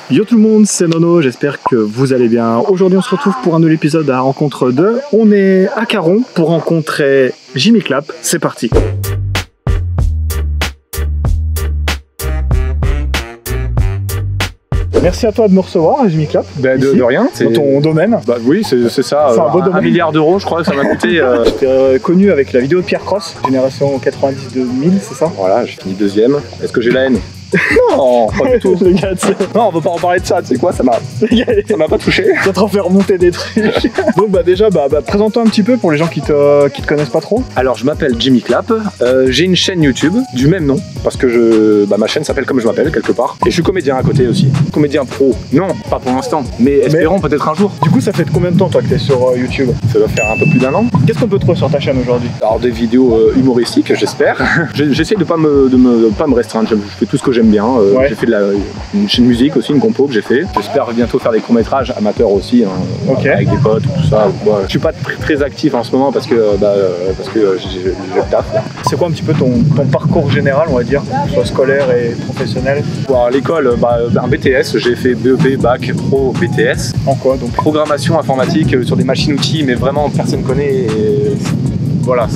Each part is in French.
Yo tout le monde, c'est Nono, j'espère que vous allez bien. Aujourd'hui on se retrouve pour un nouvel épisode à Rencontre 2. On est à Caron pour rencontrer Jimmy Clap, c'est parti. Merci à toi de me recevoir, Jimmy Clap. De rien. Dans ton domaine. Bah oui, c'est ça. C'est un beau domaine. 1 milliard d'euros, je crois que ça m'a coûté. J'étais connu avec la vidéo de Pierre Cross, génération 90-2000, c'est ça? Voilà, j'ai fini deuxième. Est-ce que j'ai la haine? Non, pas du tout. Non, on va pas en parler de ça, tu sais quoi, ça m'a pas touché. Ça te fait remonter des trucs. Donc déjà, présente-toi un petit peu pour les gens qui te connaissent pas trop. Alors, je m'appelle Jimmy Clap, j'ai une chaîne YouTube du même nom, parce que ma chaîne s'appelle comme je m'appelle, quelque part. Et je suis comédien à côté aussi. Comédien pro. Non, pas pour l'instant, mais espérons peut-être un jour. Du coup, ça fait combien de temps, toi, que t'es sur YouTube? Ça doit faire un peu plus d'1 an. Qu'est-ce qu'on peut trouver sur ta chaîne aujourd'hui? Alors, des vidéos humoristiques, j'espère. J'essaie de pas me restreindre, je fais tout ce que j'aime bien. Ouais. J'ai fait une chaîne musique aussi, une compo que j'ai fait. J'espère bientôt faire des courts-métrages amateurs aussi, hein, okay. Avec des potes, tout ça. Ouais. Je suis pas très actif en ce moment parce que j'ai le taf. C'est quoi un petit peu ton parcours général, on va dire, soit scolaire et professionnel? À l'école, un BTS, j'ai fait BEP, Bac, Pro, BTS. En quoi donc? Programmation informatique sur des machines-outils, mais vraiment personne connaît. Et voilà.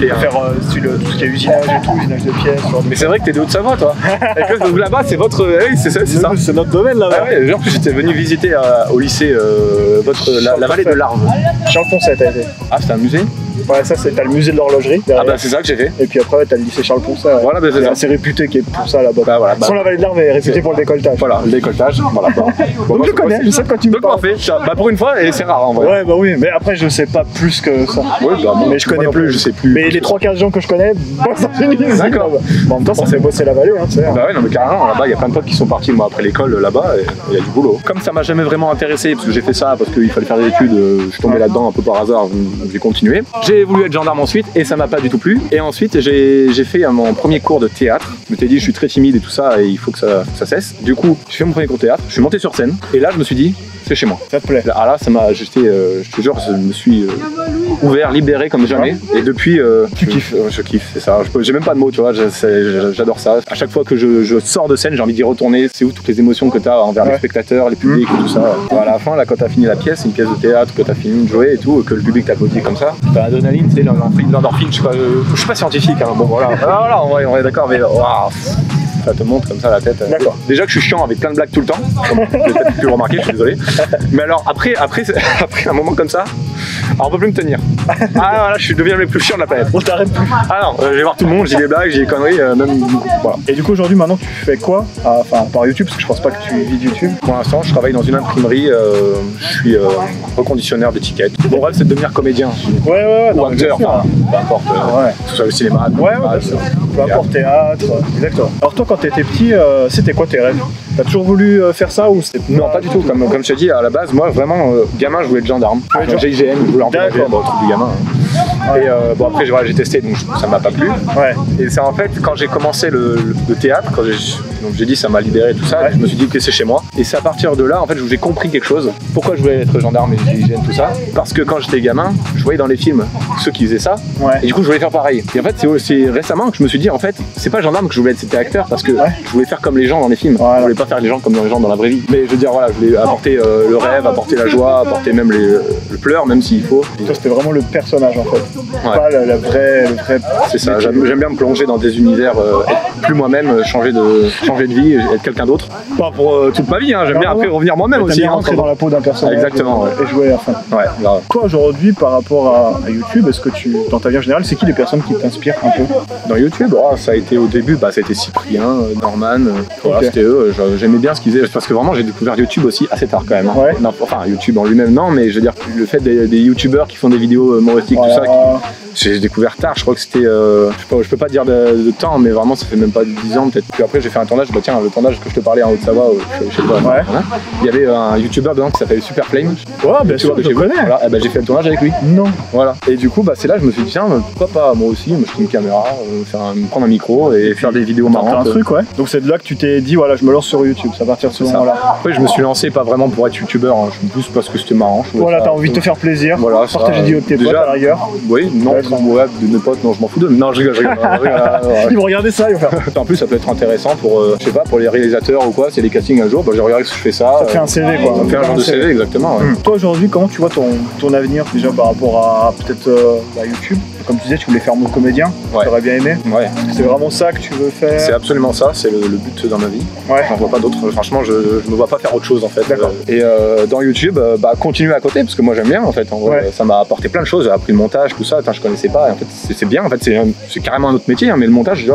Faire tout ce qui est usinage et tout, usinage de pièces. Mais c'est vrai que t'es de Haute-Savoie, toi. Donc là-bas, c'est votre. Oui, c'est ça. C'est notre domaine là-bas. Ah ouais, genre, j'étais venu visiter au lycée la vallée de l'Arve. Charles Poncet, t'as été. Ah, c'est un musée? Ouais, ça, t'as le musée de l'horlogerie. Ah, bah, c'est ça que j'ai fait. Et puis après, t'as le lycée Charles Poncet. Voilà, c'est ça. C'est réputé qui est pour ça là-bas. Bah, voilà, Sans la vallée de l'Arve est réputée pour le décolletage. Voilà, le décolletage. Voilà. Donc je connais, je sais de quoi tu me parles. Bah, pour une fois, et c'est rare en vrai. Ouais, bah oui, mais après, je sais pas plus que ça. Oui, mais je connais plus. Je sais plus. Mais les 3-15 gens que je connais, bossent dans une usine. D'accord. En même temps, ça fait bosser la vallée, hein, tu sais. Bah ouais, non, mais carrément, là-bas, il y a plein de potes qui sont partis, moi, après l'école, là-bas, et il y a du boulot. Comme ça m'a jamais vraiment intéressé, parce que j'ai fait ça, parce qu'il fallait faire des études, je suis tombé là-dedans un peu par hasard, j'ai continué. J'ai voulu être gendarme ensuite, et ça m'a pas du tout plu. Et ensuite, j'ai fait mon premier cours de théâtre. Je m'étais dit, je suis très timide et tout ça, et il faut que ça cesse. Du coup, j'ai fait mon premier cours de théâtre, je suis monté sur scène, et là, je me suis dit, c'est chez moi. Ça te plaît? Ah là, ça m'a, je te jure, je me suis ouvert, libéré comme jamais. Et depuis, tu kiffes. Je kiffe, c'est ça. J'ai même pas de mots, tu vois. J'adore ça. À chaque fois que je sors de scène, j'ai envie d'y retourner. C'est où toutes les émotions que t'as envers les spectateurs, les publics et tout ça. À la fin, là, quand t'as fini la pièce, une pièce de théâtre, que t'as fini de jouer et tout, que le public t'applaudit comme ça, t'as l'adrénaline, tu sais, l'endorphine. Je suis pas scientifique, hein. Bon voilà. Voilà, on est d'accord, mais waouh. Ça te monte comme ça la tête. D'accord. Déjà que je suis chiant avec plein de blagues tout le temps, vous avez peut-être pu le remarquer, je suis désolé. Mais alors après un moment comme ça, alors on peut plus me tenir. Ah voilà, je deviens le plus chiant de la planète. On t'arrête plus. Ah non, je vais voir tout le monde, j'ai des blagues, j'ai des conneries, même voilà. Et du coup aujourd'hui maintenant tu fais quoi? Enfin par YouTube, parce que je pense pas que tu vis de YouTube. Pour l'instant je travaille dans une imprimerie, je suis reconditionneur d'étiquettes. Mon rêve c'est de devenir comédien. Ouais, ou acteur, enfin, peu importe. Tout ça au cinéma. Peu importe, théâtre, exactement. Alors toi quand t'étais petit, c'était quoi tes rêves? T'as toujours voulu faire ça ou c'était... Non, pas du tout. Comme je te dis, à la base, moi vraiment, gamin, je voulais être gendarme. GIGN, je voulais en faire un truc du gamin. Et bon après j'ai testé donc ça m'a pas plu. Ouais. Et c'est en fait quand j'ai commencé le théâtre, quand j'ai dit ça m'a libéré tout ça, je me suis dit que c'est chez moi. Et c'est à partir de là en fait où j'ai compris quelque chose. Pourquoi je voulais être gendarme et GIGN tout ça? Parce que quand j'étais gamin, je voyais dans les films ceux qui faisaient ça. Et du coup je voulais faire pareil. Et en fait c'est récemment que je me suis dit en fait c'est pas gendarme que je voulais être, c'était acteur parce que je voulais faire comme les gens dans les films. Je voulais pas faire les gens comme les gens dans la vraie vie. Mais je veux dire voilà, je voulais apporter le rêve, apporter la joie, apporter même le pleur même s'il faut. Toi c'était vraiment le personnage en fait. Pas le vrai... C'est ça, j'aime bien me plonger dans des univers, être plus moi-même, changer de vie, être quelqu'un d'autre. Pas pour toute ma vie, hein. J'aime bien après revenir moi-même aussi. Rentrer dans la peau d'un personnage. Exactement. Et jouer à fond. Ouais, grave. Toi aujourd'hui par rapport à YouTube, est-ce que dans ta vie en général, c'est qui les personnes qui t'inspirent un peu? Dans YouTube, ça a été au début, ça a été Cyprien, Norman, voilà, c'était eux. J'aimais bien ce qu'ils faisaient, parce que vraiment j'ai découvert YouTube aussi assez tard quand même. Hein. Ouais. Non, enfin YouTube en lui-même non, mais je veux dire le fait des YouTubeurs qui font des vidéos humoristiques, tout ça, j'ai découvert tard, je crois que c'était, je peux pas dire de temps, mais vraiment ça fait même pas 10 ans peut-être. Puis après j'ai fait un tournage, tiens le tournage que je te parlais en Haute-Savoie, chez toi. Il y avait un YouTuber dedans qui s'appelle Super Flame. Ouais, bien sûr, je connais. Voilà, j'ai fait le tournage avec lui. Non. Voilà. Et du coup c'est là je me suis dit tiens pourquoi pas moi aussi, me jeter une caméra, prendre un micro et faire des vidéos marrantes. Un truc donc c'est de là que tu t'es dit voilà je me lance sur YouTube, ça va partir de ce moment-là. Après je me suis lancé pas vraiment pour être youtubeur, hein. Plus parce que c'était marrant. Voilà, t'as envie de te faire plaisir, voilà, partager des vidéos avec tes potes à la rigueur. Oui, non, être ouais, de mes potes, non, je m'en fous d'eux. Non, je rigole. Ils vont regarder ça, ils vont faire. En plus, ça peut être intéressant pour, je sais pas, pour les réalisateurs ou quoi, s'il y a des castings un jour, bah, j'ai regardé que je fais ça. Ça fait un CV, quoi. Ça fait un genre de CV, exactement. Ouais. Toi, aujourd'hui, comment tu vois ton avenir, déjà par rapport à peut-être YouTube? Comme tu disais, tu voulais faire mon comédien, ouais. Tu aurais bien aimé. Ouais. C'est vraiment ça que tu veux faire? C'est absolument ça, c'est le but dans ma vie. Ouais. J'en vois pas d'autre, franchement, je me vois pas faire autre chose en fait. D'accord. Et dans YouTube, bah, continuer à côté, parce que moi j'aime bien en fait. En vrai, ouais. Ça m'a apporté plein de choses, j'ai appris le montage, tout ça, je connaissais pas. Et en fait, c'est bien, en fait, c'est carrément un autre métier, hein, mais le montage,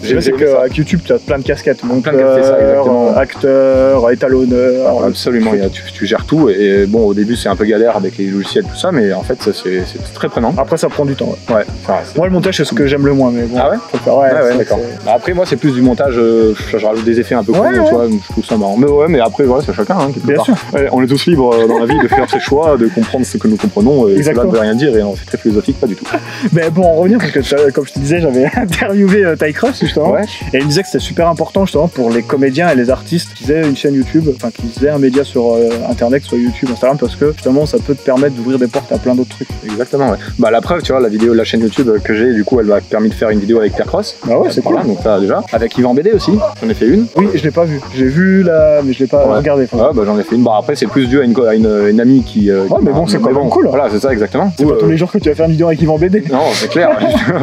c'est qu'avec YouTube, tu as plein de casquettes. Plein de casquettes, ça, exactement. Acteur, étalonneur. Absolument, tu gères tout. Et bon, au début, c'est un peu galère avec les logiciels, tout ça, mais en fait, c'est très prenant. Après, ça prend du temps. Ouais. Moi, le montage, c'est ce que j'aime le moins, mais bon. Ah ouais? Ouais, d'accord. Bah après, moi, c'est plus du montage, je rajoute des effets un peu cool, tu vois, je trouve ça marrant. Mais après, voilà, c'est chacun, hein, bien sûr. Ouais, on est tous libres dans la vie de faire ses choix, de comprendre ce que nous comprenons, et cela ne veut rien dire, et c'est très philosophique, pas du tout. Mais pour en revenir, parce que comme je te disais, j'avais interviewé Ty Cross, justement, ouais. Et il me disait que c'était super important, justement, pour les comédiens et les artistes qui faisaient une chaîne YouTube, enfin, qui faisaient un média sur Internet, soit YouTube, Instagram, parce que, justement, ça peut te permettre d'ouvrir des portes à plein d'autres trucs. Exactement, ouais. Bah, la preuve, tu vois, la chaîne YouTube que j'ai, du coup, elle m'a permis de faire une vidéo avec Pierre Cross. Ah ouais, c'est cool. Donc ça, déjà. Avec Yvan BD aussi, j'en ai fait une. Oui, je l'ai pas vu. J'ai vu là, mais je l'ai pas regardé. Ouais, bah j'en ai fait une. Bah après, c'est plus dû à une amie qui. Ouais, mais bon, c'est quand même cool. Voilà, c'est ça, exactement. C'est pas tous les jours que tu vas faire une vidéo avec Yvan BD. Non, c'est clair,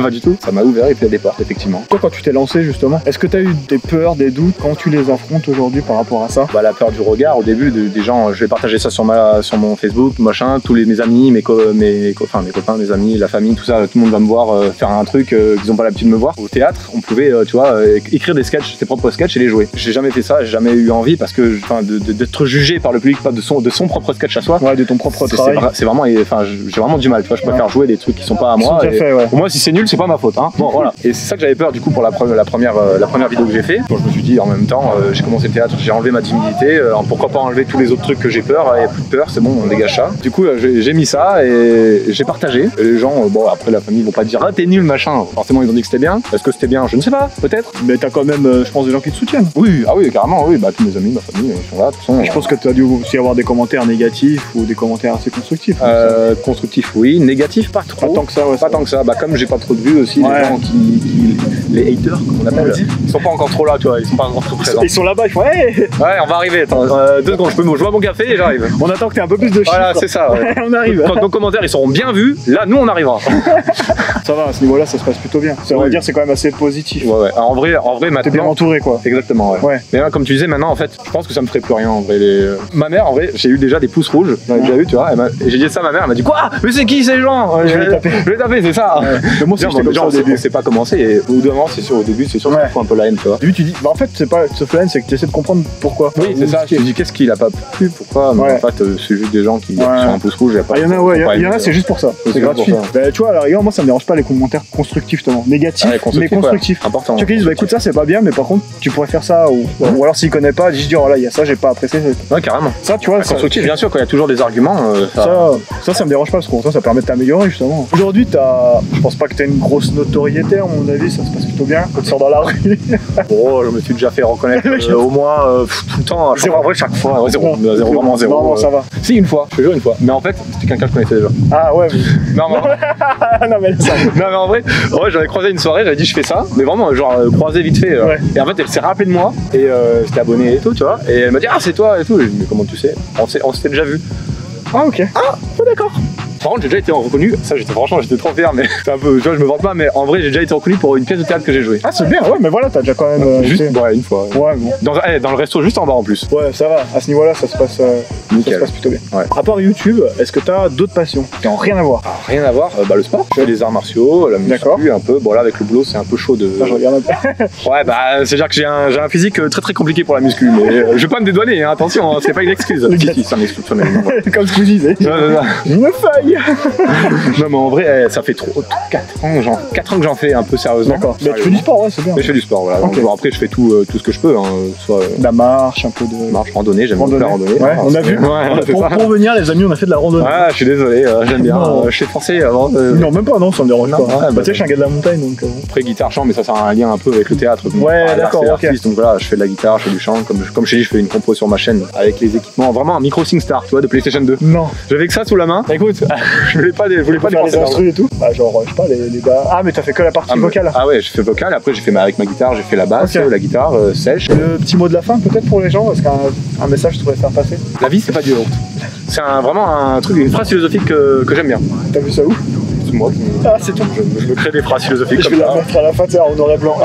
pas du tout. Ça m'a ouvert et fait des portes, effectivement. Toi, quand tu t'es lancé, justement, est-ce que tu as eu des peurs, des doutes quand tu les affrontes aujourd'hui par rapport à ça? Bah, la peur du regard, au début, des gens, je vais partager ça sur mon Facebook, machin, tous mes amis, mes copains, mes amis, la famille, tout ça, tout le monde va me voir faire un truc qu'ils n'ont pas l'habitude de me voir. Au théâtre, on pouvait, tu vois, écrire des sketchs, ses propres sketchs et les jouer. J'ai jamais fait ça, j'ai jamais eu envie parce que, d'être jugé par le public, pas de son propre sketch à soi. Ouais, de ton propre travail. C'est vraiment, enfin, j'ai vraiment du mal, tu vois, je préfère jouer des trucs qui sont pas à moi. Au moins, si c'est nul, c'est pas ma faute, hein. Bon, voilà. Et c'est ça que j'avais peur, du coup, pour la première vidéo que j'ai fait. Bon, je me suis dit, en même temps, j'ai commencé le théâtre, j'ai enlevé ma timidité, pourquoi pas enlever tous les autres trucs que j'ai peur, il n'y a plus de peur, c'est bon, on dégage ça. Du coup, j'ai mis ça et j'ai partagé. Et les gens, bon, après la famille, ils vont pas dire, ah, t'es nul, machin. Forcément, ils ont dit que c'était bien. Est-ce que c'était bien? Je ne sais pas, peut-être. Mais t'as quand même, je pense, des gens qui te soutiennent. Oui, ah oui, carrément, oui. Bah, tous mes amis, ma famille, ils sont là, de toute façon. Je pense que tu as dû aussi avoir des commentaires négatifs ou des commentaires assez constructifs. Constructifs, oui. Négatifs, pas trop. Pas tant que ça, ouais. Pas tant que ça. Bah, comme j'ai pas trop de vues aussi, les gens les haters, comme on appelle, ils sont pas encore trop là, tu vois, ils sont pas encore trop présents. Ils sont là-bas, ils font, hey. Ouais, on va arriver, attends, 2 secondes, je bois mon café et j'arrive. On attend que t'aies un peu plus de chiffres. Voilà, c'est ça. Ouais. On arrive. Quand nos commentaires ils seront bien vus, là, nous on arrivera. Ça va, à ce niveau-là, ça se passe plutôt bien. Ça, on va dire, c'est quand même assez positif. Ouais. En vrai, maintenant. T'es bien entouré, quoi. Exactement, ouais. Mais là, comme tu disais, maintenant, en fait, je pense que ça me ferait plus rien, en vrai. Ma mère, en vrai, j'ai eu déjà des pouces rouges, j'en ai déjà eu, tu vois, et j'ai dit ça à ma mère, elle m'a dit, quoi? Mais c'est qui ces gens? Je vais les taper, c'est ça. Mais moi aussi, j'étais comme ça au début. C'est pas commencé, et au bout d'un moment, c'est sûr, au début, c'est sûr qu'il faut un peu la haine, tu vois. Au début, tu dis, bah en fait, c'est pas ce haine, c'est que tu essaies de comprendre pourquoi. Oui, c'est ça. Je te dis, qu'est-ce qu'il a pas plu, pourquoi? Mais en fait, c'est juste des gens qui sont un pouce rouge, il y en a, il y en a, c'est juste pour ça. C'est gratuit. Bah, tu vois, à la rigueur, moi, ça me dérange pas les commentaires constructifs, justement. Négatifs, mais constructifs. Important. Tu dis, bah écoute, ça, c'est pas bien, mais par contre, tu pourrais faire ça, ou alors s'il connaît pas, dis, oh là, il y a ça, j'ai pas apprécié. Ouais, carrément. Ça, tu vois, constructif, bien sûr, quand il y a toujours des arguments. Ça me dérange pas, parce que ça permet de t'améliorer, justement. Aujourd'hui, je pense pas que t'as une grosse notoriété, à mon avis, ça se passe plutôt bien quand tu sors dans la rue. Oh, je me suis déjà fait reconnaître au moins tout le temps. En vrai, chaque fois, zéro, vraiment zéro. Non, ça va. Si, une fois, je te jure, une fois. Mais en fait, c'était quelqu'un que je connaissais déjà. Ah ouais, non, mais en vrai, j'en ai croisé une soirée, j'avais dit je fais ça, mais vraiment, genre croisé vite fait. Et en fait, elle s'est rappelée de moi, et j'étais abonné et tout, tu vois. Et elle m'a dit, ah, c'est toi et tout. J'ai dit, mais comment tu sais? On s'était déjà vu. Ah, ok. Ah, d'accord. Par contre, j'ai déjà été reconnu, ça franchement j'étais trop fier, mais c'est un peu, tu vois, je me vante pas, mais en vrai j'ai déjà été reconnu pour une pièce de théâtre que j'ai jouée. Ah, c'est bien, ouais, mais voilà, t'as déjà quand même. Juste, une fois. Ouais, bon. Dans le resto juste en bas en plus. Ouais, ça va, à ce niveau-là, ça se passe plutôt bien. Ouais. À part YouTube, est-ce que t'as d'autres passions qui n'ont rien à voir? Rien à voir, le sport, je fais les arts martiaux, la muscu un peu, bon là avec le boulot c'est un peu chaud de. Ça, je regarde un peu. Ouais, bah c'est-à-dire que j'ai un physique très très compliqué pour la muscu, mais je vais pas me dédouaner, hein, attention, c'est pas une excuse. Si, c'est une excuse, comme ce que je disais. Une feuille. Non mais en vrai ça fait 4 ans que j'en fais un peu sérieusement. D'accord. Mais tu fais du sport, ouais, c'est bien. Mais je fais du sport, voilà. Okay. Donc, après je fais tout ce que je peux, hein, soit la marche, un peu de marche, randonnée, j'aime beaucoup la randonnée. Ouais, on a vu. Pour venir les amis, on a fait de la randonnée. Ah, je suis désolé, j'aime bien. Je suis français avant. Non, même pas, non, ça me dérange pas. Tu sais, je suis un gars de la montagne donc. Après guitare, chant, mais ça a un lien un peu avec le théâtre. Ouais, d'accord, ok. Donc voilà, je fais de la guitare, je fais du chant, comme je t'ai dit, je fais une compo sur ma chaîne avec les équipements, vraiment un micro SingStar, tu vois, de PlayStation 2. Non. J'avais que ça sous la main. Écoute, Je voulais pas faire les instrus et tout. Bah, genre, je sais pas, les gars. Ah, mais t'as fait que la partie vocale. Ah ouais, j'ai fait vocal, après j'ai fait avec ma guitare, j'ai fait la basse, la guitare sèche. Le petit mot de la fin peut-être pour les gens, parce qu'un message tu pourrais faire passer. La vie c'est pas du honte. C'est vraiment un truc, une phrase philosophique que j'aime bien. T'as vu ça où? C'est moi. Ah, c'est toi. Je me crée des phrases philosophiques je comme ça. Je vais la mettre à la fin, en noir et blanc.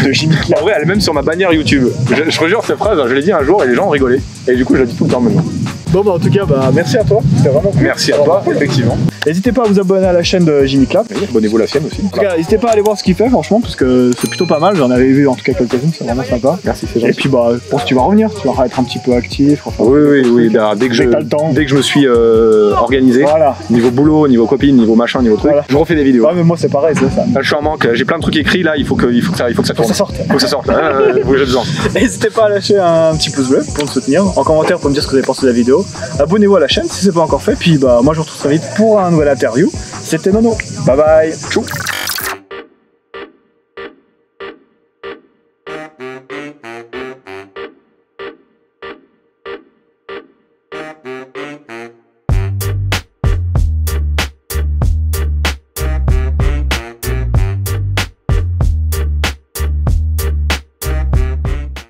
De Jimmy Clark. En vrai, elle est même sur ma bannière YouTube. Je rejure cette phrase, je l'ai dit un jour et les gens ont rigolé. Et du coup, je la dis tout le temps maintenant. Bon bah en tout cas merci à toi, c'était vraiment cool. Merci à toi, effectivement. N'hésitez pas à vous abonner à la chaîne de Jimmy Clap. Oui, abonnez-vous à la sienne aussi. En tout cas, n'hésitez pas à aller voir ce qu'il fait franchement parce que c'est plutôt pas mal, j'en avais vu en tout cas quelques-unes, c'est vraiment sympa. Merci, c'est gentil. Et puis bah je pense que tu vas revenir, tu vas être un petit peu actif. Enfin, oui, dès que je me suis organisé, voilà. Niveau boulot, niveau copine, niveau machin, niveau truc, je refais des vidéos. Ouais mais moi c'est pareil, ça. Là, je suis en manque, j'ai plein de trucs écrits là, il faut que ça tourne. Faut que ça sorte. Faut que ça sorte, j'ai besoin. N'hésitez pas à lâcher un petit pouce bleu pour me soutenir, en commentaire pour me dire ce que vous avez pensé de la vidéo. Abonnez-vous à la chaîne si c'est pas encore fait, puis bah moi je vous retrouve très vite pour un nouvel interview. C'était Nono, bye bye, tchou.